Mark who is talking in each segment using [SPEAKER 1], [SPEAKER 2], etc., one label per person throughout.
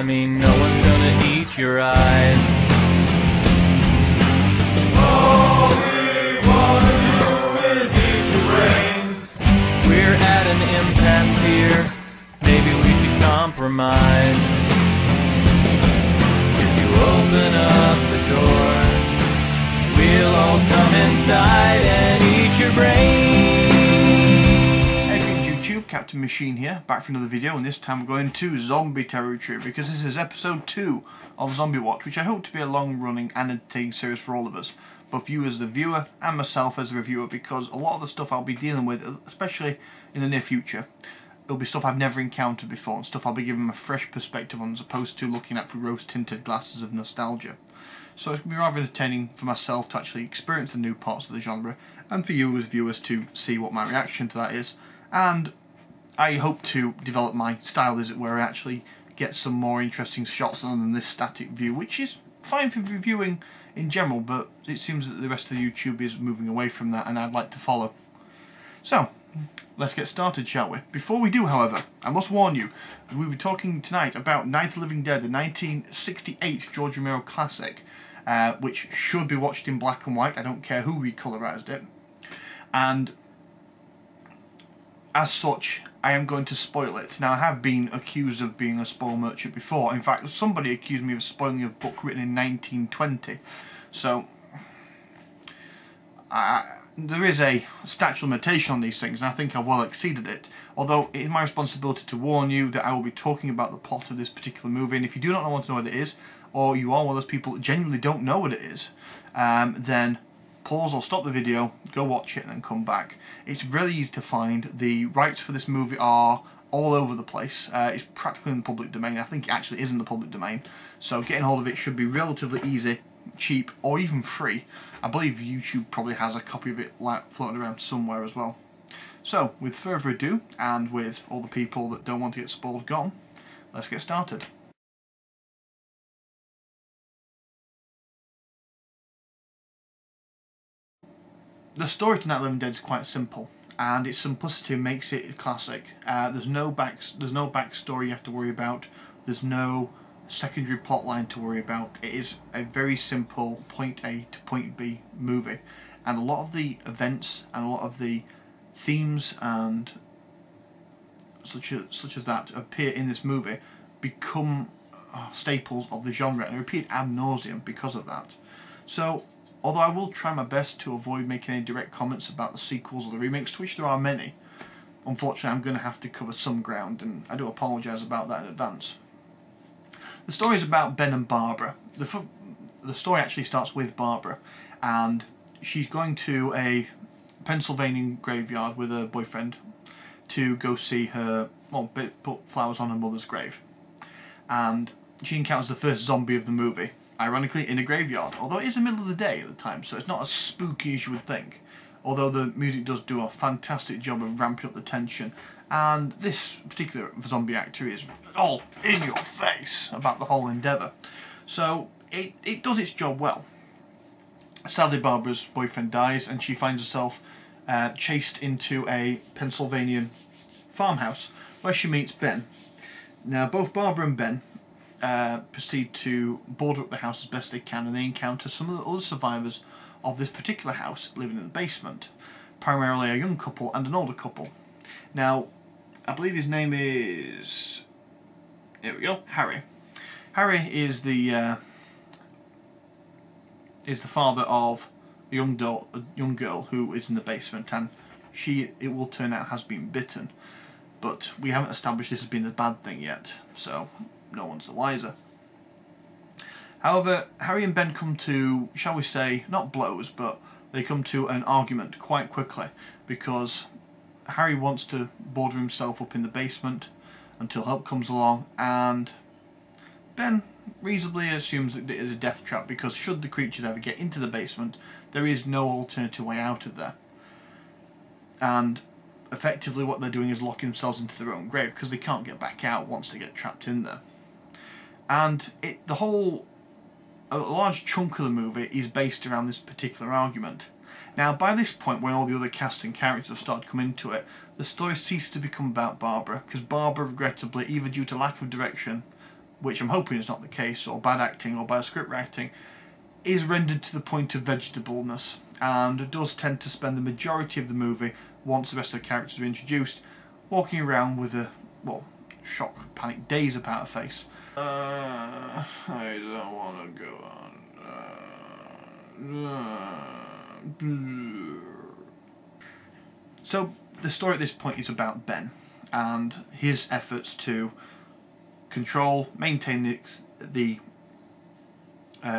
[SPEAKER 1] I mean, no one's gonna eat your eyes. All we wanna do is eat your brains. We're at an impasse here. Maybe we should compromise. If you open up the door, we'll all come inside and eat your brains.
[SPEAKER 2] Hey YouTube, Captain Machine here, back for another video, and this time we're going to zombie territory because this is episode 2 of Zombie Watch, which I hope to be a long-running and entertaining series for all of us, both you as the viewer and myself as the reviewer, because a lot of the stuff I'll be dealing with, especially in the near future, it'll be stuff I've never encountered before and stuff I'll be giving a fresh perspective on as opposed to looking at through rose-tinted glasses of nostalgia. So it's going to be rather entertaining for myself to actually experience the new parts of the genre, and for you as viewers to see what my reaction to that is. And I hope to develop my style, as it were, and actually get some more interesting shots other than this static view, which is fine for reviewing in general, but it seems that the rest of the YouTube is moving away from that, and I'd like to follow. So, let's get started, shall we? Before we do, however, I must warn you, we'll be talking tonight about Night of the Living Dead, the 1968 George Romero classic, which should be watched in black and white. I don't care who recolorized it. And as such, I am going to spoil it. Now, I have been accused of being a spoil merchant before. In fact, somebody accused me of spoiling a book written in 1920. So, there is a statute of limitation on these things, and I think I've well exceeded it. Although, it is my responsibility to warn you that I will be talking about the plot of this particular movie, and if you do not want to know what it is, or you are one of those people that genuinely don't know what it is, then pause or stop the video, go watch it, and then come back. It's really easy to find. The rights for this movie are all over the place. It's practically in the public domain. I think it actually is in the public domain, so getting hold of it should be relatively easy, cheap, or even free. I believe YouTube probably has a copy of it floating around somewhere as well. So, with further ado, and with all the people that don't want to get spoiled gone, let's get started. The story to Night of the Living Dead is quite simple, and its simplicity makes it a classic. There's no backstory you have to worry about. There's no secondary plot line to worry about. It is a very simple point A to point B movie, and a lot of the events and a lot of the themes and such as that appear in this movie become staples of the genre, and repeat ad nauseum because of that. So, although I will try my best to avoid making any direct comments about the sequels or the remakes, to which there are many, unfortunately I'm going to have to cover some ground, and I do apologise about that in advance. The story is about Ben and Barbara. The story actually starts with Barbara, and she's going to a Pennsylvania graveyard with her boyfriend to go see her, well, put flowers on her mother's grave. And she encounters the first zombie of the movie, ironically in a graveyard, although it is the middle of the day at the time, so it's not as spooky as you would think. Although the music does do a fantastic job of ramping up the tension, and this particular zombie actor is all in your face about the whole endeavour. So it does its job well. Sadly, Barbara's boyfriend dies, and she finds herself chased into a Pennsylvania farmhouse where she meets Ben. Now, both Barbara and Ben proceed to border up the house as best they can, and they encounter some of the other survivors of this particular house living in the basement, primarily a young couple and an older couple. Now, I believe his name is, here we go, Harry. Harry is the father of a young girl who is in the basement, and she, it will turn out, has been bitten, but we haven't established this as being a bad thing yet, so no one's the wiser. However, Harry and Ben come to, shall we say, not blows, but they come to an argument quite quickly, because Harry wants to border himself up in the basement until help comes along, and Ben reasonably assumes that it is a death trap, because should the creatures ever get into the basement, there is no alternative way out of there. And effectively what they're doing is locking themselves into their own grave, because they can't get back out once they get trapped in there. And a large chunk of the movie is based around this particular argument. Now, by this point, when all the other cast and characters have started to come into it, the story ceases to become about Barbara, because Barbara, regrettably, either due to lack of direction which I'm hoping is not the case, or bad acting or bad script writing, is rendered to the point of vegetableness, and does tend to spend the majority of the movie, once the rest of the characters are introduced, walking around with a, well, shock, panic, daze about her face. I don't want to go on. So the story at this point is about Ben and his efforts to control, maintain the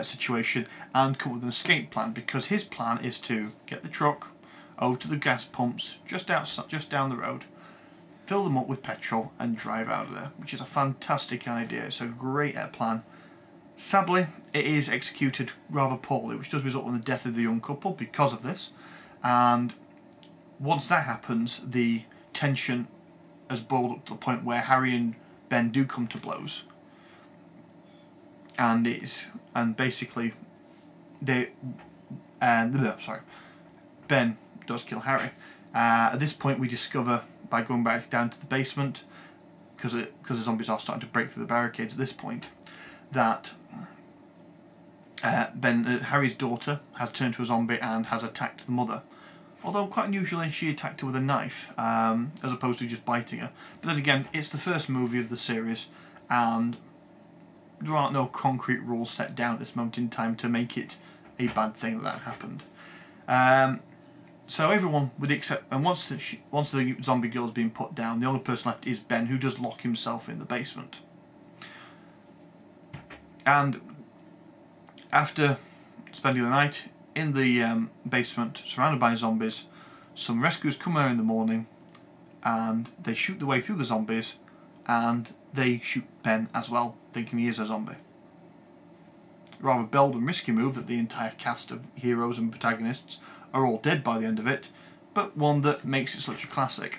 [SPEAKER 2] situation and come up with an escape plan, because his plan is to get the truck over to the gas pumps just down the road, fill them up with petrol and drive out of there, which is a fantastic idea. It's a great plan. Sadly, it is executed rather poorly, which does result in the death of the young couple because of this, and once that happens, the tension has boiled up to the point where Harry and Ben do come to blows, and basically Ben does kill Harry. At this point, we discover, by going back down to the basement, because the zombies are starting to break through the barricades at this point, that Harry's daughter has turned to a zombie and has attacked the mother. Although quite unusually, she attacked her with a knife, as opposed to just biting her. But then again, it's the first movie of the series, and there aren't no concrete rules set down at this moment in time to make it a bad thing that happened. So everyone, with the exception, once the zombie girl has been put down, the only person left is Ben, who does lock himself in the basement. And after spending the night in the basement, surrounded by zombies, some rescuers come out in the morning, and they shoot their way through the zombies, and they shoot Ben as well, thinking he is a zombie. Rather bold and risky move that the entire cast of heroes and protagonists are all dead by the end of it, but one that makes it such a classic.